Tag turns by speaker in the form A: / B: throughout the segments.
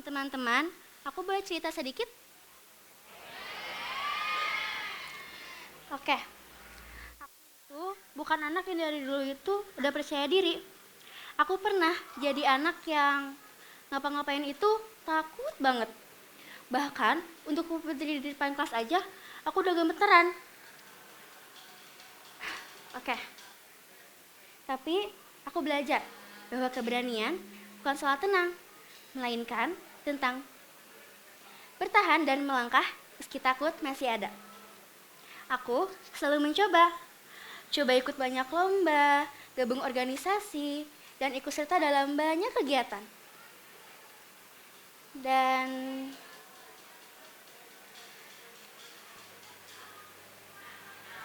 A: teman-teman, aku boleh cerita sedikit? Oke, aku itu bukan anak yang dari dulu itu udah percaya diri. Aku pernah jadi anak yang ngapa-ngapain itu takut banget. Bahkan untuk berdiri di depan kelas aja, aku udah gemeteran. Oke, tapi aku belajar bahwa keberanian bukan soal tenang, melainkan tentang bertahan dan melangkah meski takut masih ada. Aku selalu coba ikut banyak lomba, gabung organisasi, dan ikut serta dalam banyak kegiatan. Dan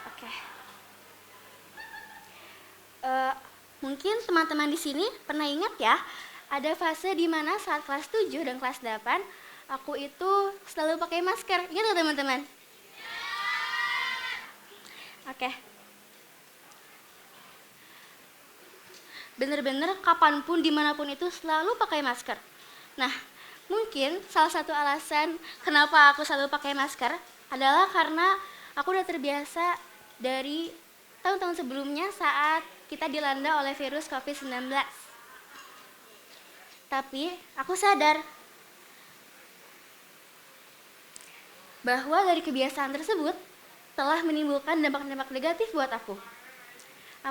A: oke. Mungkin teman-teman di sini pernah ingat ya, ada fase di mana saat kelas 7 dan kelas 8, aku itu selalu pakai masker. Ingat nggak teman-teman? Oke. Bener-bener kapanpun, dimanapun itu selalu pakai masker. Nah, mungkin salah satu alasan kenapa aku selalu pakai masker adalah karena aku udah terbiasa dari tahun-tahun sebelumnya saat kita dilanda oleh virus COVID-19. Tapi aku sadar bahwa dari kebiasaan tersebut telah menimbulkan dampak-dampak negatif buat aku.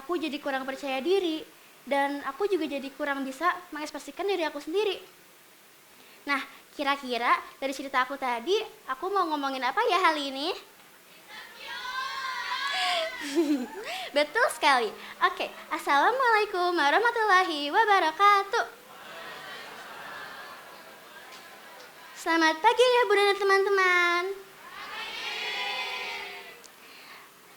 A: Aku jadi kurang percaya diri dan aku juga jadi kurang bisa mengekspresikan diri aku sendiri. Nah, kira-kira dari cerita aku tadi, aku mau ngomongin apa ya hari ini? Betul sekali. Oke, assalamualaikum warahmatullahi wabarakatuh. Selamat pagi ya Bunda dan teman-teman.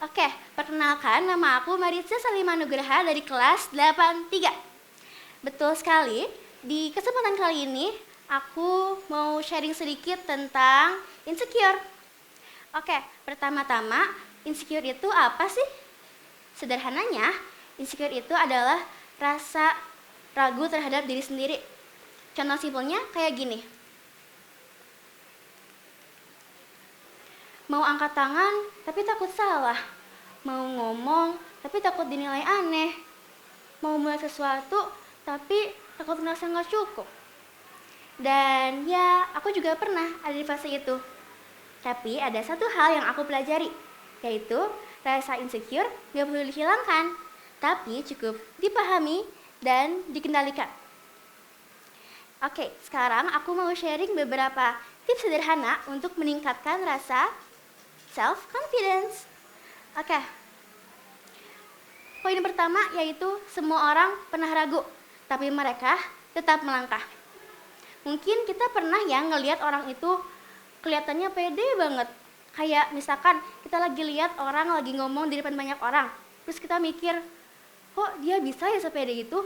A: Oke, perkenalkan nama aku Maritza Salima Nugraha dari kelas 83. Betul sekali, di kesempatan kali ini aku mau sharing sedikit tentang insecure. Oke, pertama-tama insecure itu apa sih? Sederhananya, insecure itu adalah rasa ragu terhadap diri sendiri. Contoh simpelnya kayak gini. Mau angkat tangan tapi takut salah. Mau ngomong tapi takut dinilai aneh. Mau mulai sesuatu tapi takut merasa nggak cukup. Dan ya, aku juga pernah ada di fase itu. Tapi ada satu hal yang aku pelajari, yaitu rasa insecure gak perlu dihilangkan, tapi cukup dipahami dan dikendalikan. Oke, sekarang aku mau sharing beberapa tips sederhana untuk meningkatkan rasa self-confidence. Oke, poin pertama yaitu semua orang pernah ragu, tapi mereka tetap melangkah. Mungkin kita pernah ya ngelihat orang itu kelihatannya pede banget. Kayak misalkan kita lagi lihat orang lagi ngomong di depan banyak orang. Terus kita mikir, kok dia bisa ya sepede itu?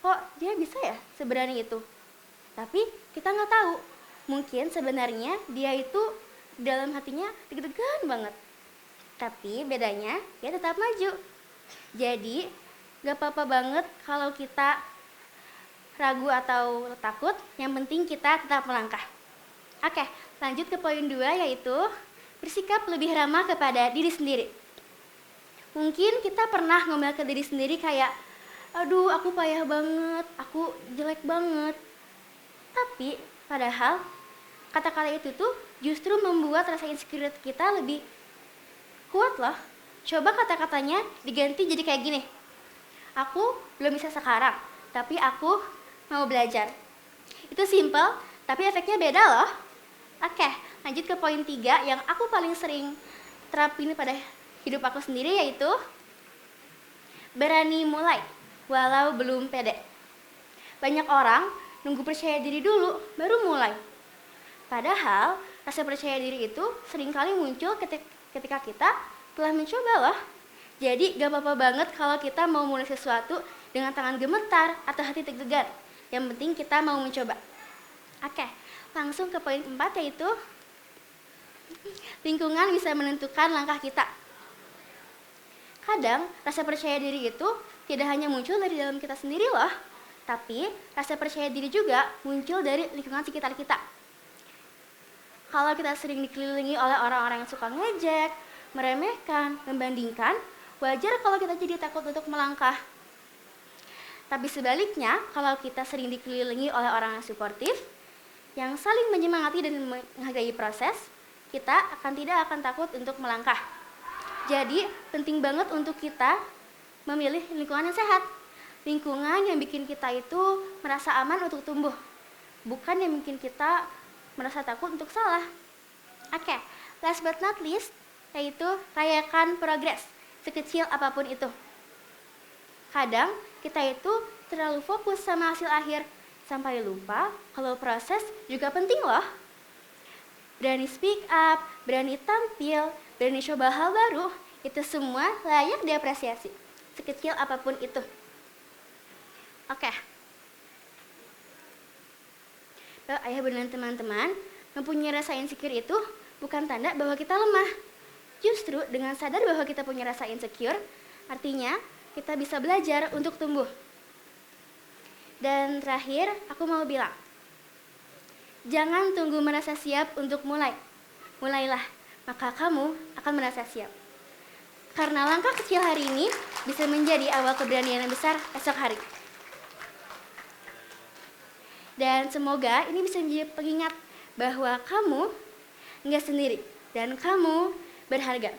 A: Kok dia bisa ya seberani itu? Tapi kita nggak tahu. Mungkin sebenarnya dia itu dalam hatinya deg-degan banget. Tapi bedanya dia tetap maju. Jadi gak apa-apa banget kalau kita ragu atau takut, yang penting kita tetap melangkah. Oke, lanjut ke poin 2 yaitu bersikap lebih ramah kepada diri sendiri. Mungkin kita pernah ngomel ke diri sendiri kayak, aduh aku payah banget, aku jelek banget. Tapi padahal kata-kata itu tuh justru membuat rasa insecure kita lebih kuat loh. Coba kata-katanya diganti jadi kayak gini. Aku belum bisa sekarang, tapi aku mau belajar. Itu simple, tapi efeknya beda loh. Oke, lanjut ke poin 3 yang aku paling sering terapin pada hidup aku sendiri, yaitu berani mulai walau belum pede. Banyak orang nunggu percaya diri dulu baru mulai. Padahal rasa percaya diri itu seringkali muncul ketika kita telah mencoba loh. Jadi gak apa-apa banget kalau kita mau mulai sesuatu dengan tangan gemetar atau hati deg-degan. Yang penting kita mau mencoba. Oke, langsung ke poin 4 yaitu lingkungan bisa menentukan langkah kita. Kadang rasa percaya diri itu tidak hanya muncul dari dalam kita sendiri loh, Tapi rasa percaya diri juga muncul dari lingkungan sekitar kita. Kalau kita sering dikelilingi oleh orang-orang yang suka ngejek, meremehkan, membandingkan, wajar kalau kita jadi takut untuk melangkah. Tapi sebaliknya, kalau kita sering dikelilingi oleh orang yang suportif, yang saling menyemangati dan menghargai proses, kita tidak akan takut untuk melangkah. Jadi, penting banget untuk kita memilih lingkungan yang sehat. Lingkungan yang bikin kita itu merasa aman untuk tumbuh, bukan yang bikin kita merasa takut untuk salah. Oke, last but not least, yaitu rayakan progres, sekecil apapun itu. Kadang kita itu terlalu fokus sama hasil akhir, sampai lupa kalau proses juga penting loh. Berani speak up, berani tampil, berani coba hal baru, itu semua layak diapresiasi, sekecil apapun itu. Oke. Ayah bunda dan teman-teman, mempunyai rasa insecure itu bukan tanda bahwa kita lemah. Justru dengan sadar bahwa kita punya rasa insecure, artinya kita bisa belajar untuk tumbuh. Dan terakhir, aku mau bilang, jangan tunggu merasa siap untuk mulai. Mulailah, maka kamu akan merasa siap. Karena langkah kecil hari ini bisa menjadi awal keberanian yang besar esok hari. Dan semoga ini bisa menjadi pengingat bahwa kamu nggak sendiri dan kamu berharga.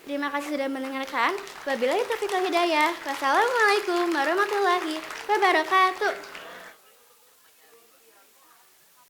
A: Terima kasih sudah mendengarkan. Wabillahi taufiq wal hidayah. Wassalamualaikum warahmatullahi wabarakatuh.